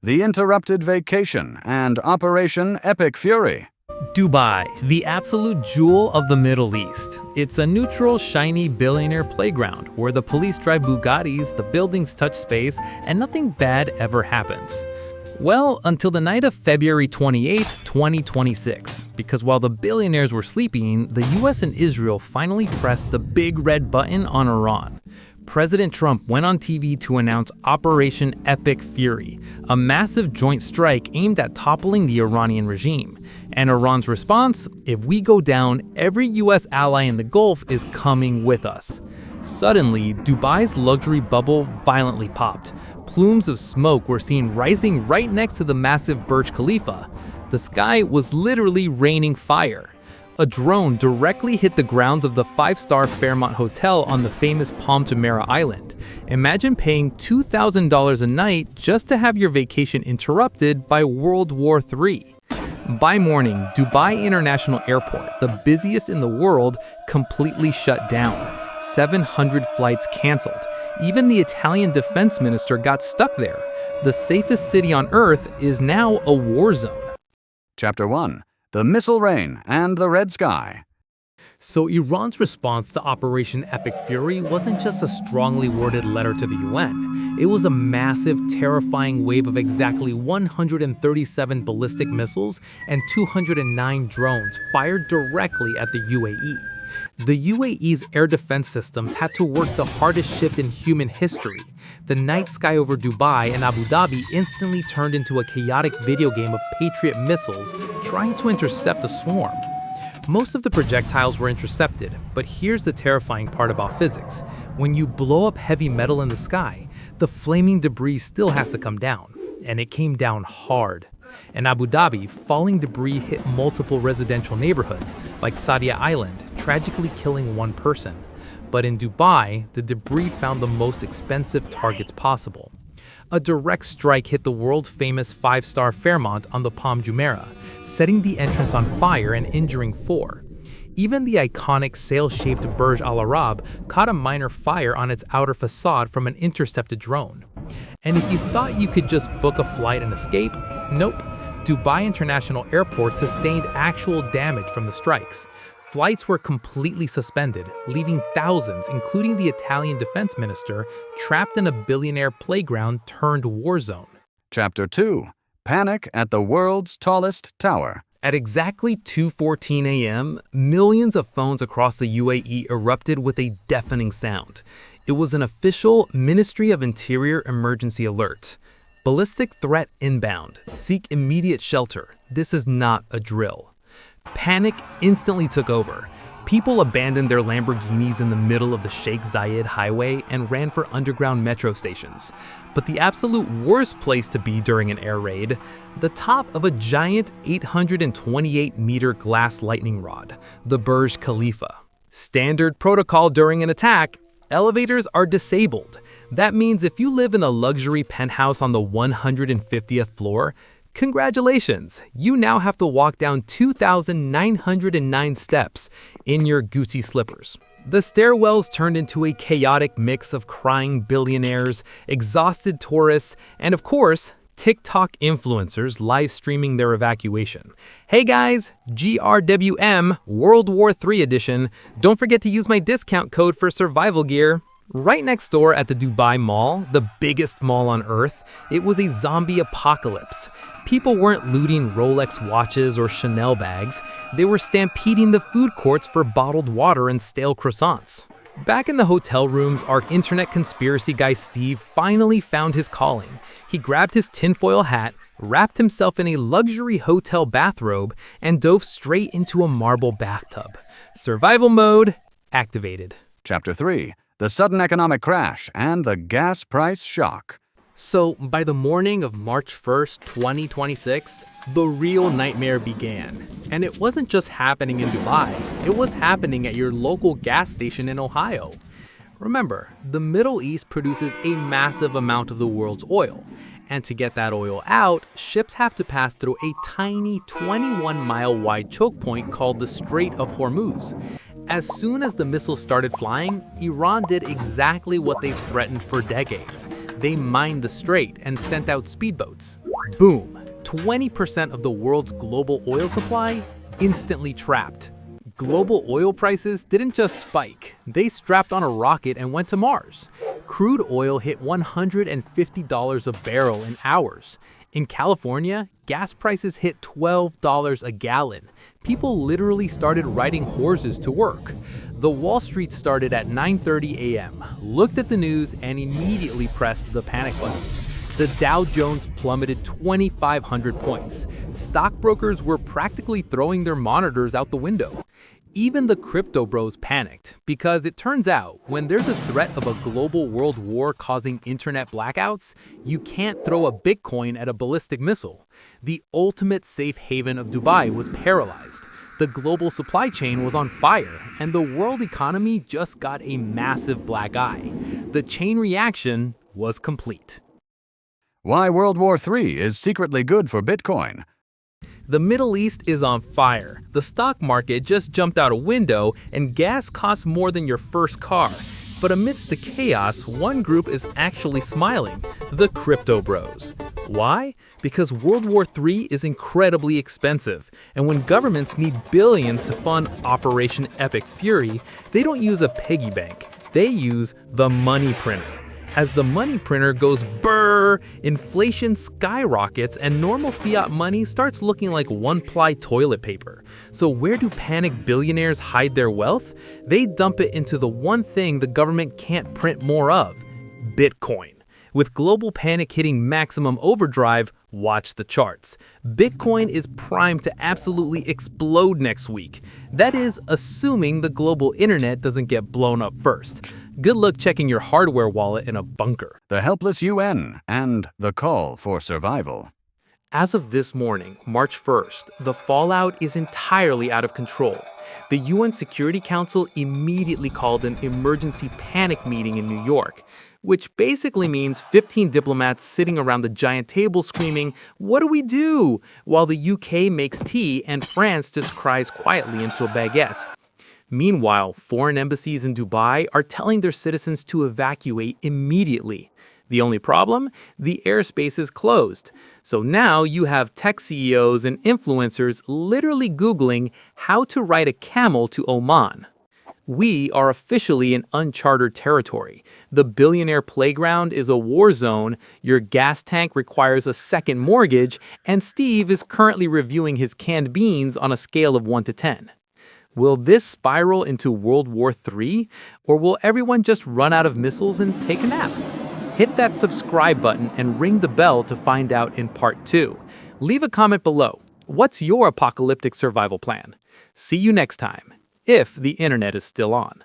The Interrupted Vacation and Operation Epic Fury. Dubai, the absolute jewel of the Middle East. It's a neutral, shiny billionaire playground where the police drive Bugattis, the buildings touch space, and nothing bad ever happens. Well, until the night of February 28, 2026, because while the billionaires were sleeping, the US and Israel finally pressed the big red button on Iran. President Trump went on TV to announce Operation Epic Fury, a massive joint strike aimed at toppling the Iranian regime. And Iran's response? If we go down, every US ally in the Gulf is coming with us. Suddenly, Dubai's luxury bubble violently popped. Plumes of smoke were seen rising right next to the massive Burj Khalifa. The sky was literally raining fire. A drone directly hit the grounds of the five-star Fairmont Hotel on the famous Palm Jumeirah Island. Imagine paying $2,000 a night just to have your vacation interrupted by World War III. By morning, Dubai International Airport, the busiest in the world, completely shut down. 700 flights canceled. Even the Italian defense minister got stuck there. The safest city on Earth is now a war zone. Chapter 1. The Missile Rain and the Red Sky. So Iran's response to Operation Epic Fury wasn't just a strongly worded letter to the UN. It was a massive, terrifying wave of exactly 137 ballistic missiles and 209 drones fired directly at the UAE. The UAE's air defense systems had to work the hardest shift in human history. The night sky over Dubai and Abu Dhabi instantly turned into a chaotic video game of Patriot missiles trying to intercept a swarm. Most of the projectiles were intercepted, but here's the terrifying part about physics. When you blow up heavy metal in the sky, the flaming debris still has to come down. And it came down hard. In Abu Dhabi, falling debris hit multiple residential neighborhoods, like Sadia Island, tragically killing one person. But in Dubai, the debris found the most expensive targets possible. A direct strike hit the world-famous five-star Fairmont on the Palm Jumeirah, setting the entrance on fire and injuring 4. Even the iconic sail-shaped Burj Al Arab caught a minor fire on its outer facade from an intercepted drone. And if you thought you could just book a flight and escape, nope. Dubai International Airport sustained actual damage from the strikes. Flights were completely suspended, leaving thousands, including the Italian defense minister, trapped in a billionaire playground turned war zone. Chapter 2. Panic at the World's Tallest Tower. At exactly 2:14 a.m., millions of phones across the UAE erupted with a deafening sound. It was an official Ministry of Interior emergency alert. Ballistic threat inbound. Seek immediate shelter. This is not a drill. Panic instantly took over. People abandoned their Lamborghinis in the middle of the Sheikh Zayed highway and ran for underground metro stations. But the absolute worst place to be during an air raid, the top of a giant 828-meter glass lightning rod, the Burj Khalifa. Standard protocol during an attack, elevators are disabled. That means if you live in a luxury penthouse on the 150th floor, congratulations, you now have to walk down 2,909 steps in your Gucci slippers. The stairwells turned into a chaotic mix of crying billionaires, exhausted tourists, and of course, TikTok influencers live streaming their evacuation. Hey guys, GRWM, World War III edition. Don't forget to use my discount code for survival gear. Right next door at the Dubai Mall, the biggest mall on Earth, it was a zombie apocalypse. People weren't looting Rolex watches or Chanel bags. They were stampeding the food courts for bottled water and stale croissants. Back in the hotel rooms, our internet conspiracy guy Steve finally found his calling. He grabbed his tinfoil hat, wrapped himself in a luxury hotel bathrobe, and dove straight into a marble bathtub. Survival mode activated. Chapter 3. The Sudden Economic Crash and the Gas Price Shock. So, by the morning of March 1st, 2026, the real nightmare began. And it wasn't just happening in Dubai, it was happening at your local gas station in Ohio. Remember, the Middle East produces a massive amount of the world's oil. And to get that oil out, ships have to pass through a tiny 21-mile-wide choke point called the Strait of Hormuz. As soon as the missiles started flying, Iran did exactly what they've threatened for decades. They mined the strait and sent out speedboats. Boom! 20% of the world's global oil supply instantly trapped. Global oil prices didn't just spike, they strapped on a rocket and went to Mars. Crude oil hit $150 a barrel in hours. In California, gas prices hit $12 a gallon. People literally started riding horses to work. The Wall Street started at 9:30 a.m., looked at the news, and immediately pressed the panic button. The Dow Jones plummeted 2,500 points. Stockbrokers were practically throwing their monitors out the window. Even the crypto bros panicked, because it turns out when there's a threat of a global world war causing internet blackouts, you can't throw a Bitcoin at a ballistic missile. The ultimate safe haven of Dubai was paralyzed. The global supply chain was on fire, and the world economy just got a massive black eye. The chain reaction was complete. Why World War III is secretly good for Bitcoin. The Middle East is on fire. The stock market just jumped out a window, and gas costs more than your first car. But amidst the chaos, one group is actually smiling: the crypto bros. Why? Because World War III is incredibly expensive, and when governments need billions to fund Operation Epic Fury, they don't use a piggy bank. They use the money printer. As the money printer goes brrr, inflation skyrockets and normal fiat money starts looking like one-ply toilet paper. So where do panicked billionaires hide their wealth? They dump it into the one thing the government can't print more of: Bitcoin. With global panic hitting maximum overdrive, watch the charts. Bitcoin is primed to absolutely explode next week. That is, assuming the global internet doesn't get blown up first. Good luck checking your hardware wallet in a bunker. The Helpless UN and the call for survival. As of this morning, March 1st, the fallout is entirely out of control. The UN Security Council immediately called an emergency panic meeting in New York, which basically means 15 diplomats sitting around the giant table screaming, "What do we do?" while the UK makes tea and France just cries quietly into a baguette. Meanwhile, foreign embassies in Dubai are telling their citizens to evacuate immediately. The only problem? The airspace is closed. So now you have tech CEOs and influencers literally Googling how to ride a camel to Oman. We are officially in uncharted territory. The billionaire playground is a war zone, your gas tank requires a second mortgage, and Steve is currently reviewing his canned beans on a scale of 1 to 10. Will this spiral into World War III, or will everyone just run out of missiles and take a nap? Hit that subscribe button and ring the bell to find out in part 2. Leave a comment below. What's your apocalyptic survival plan? See you next time, if the internet is still on.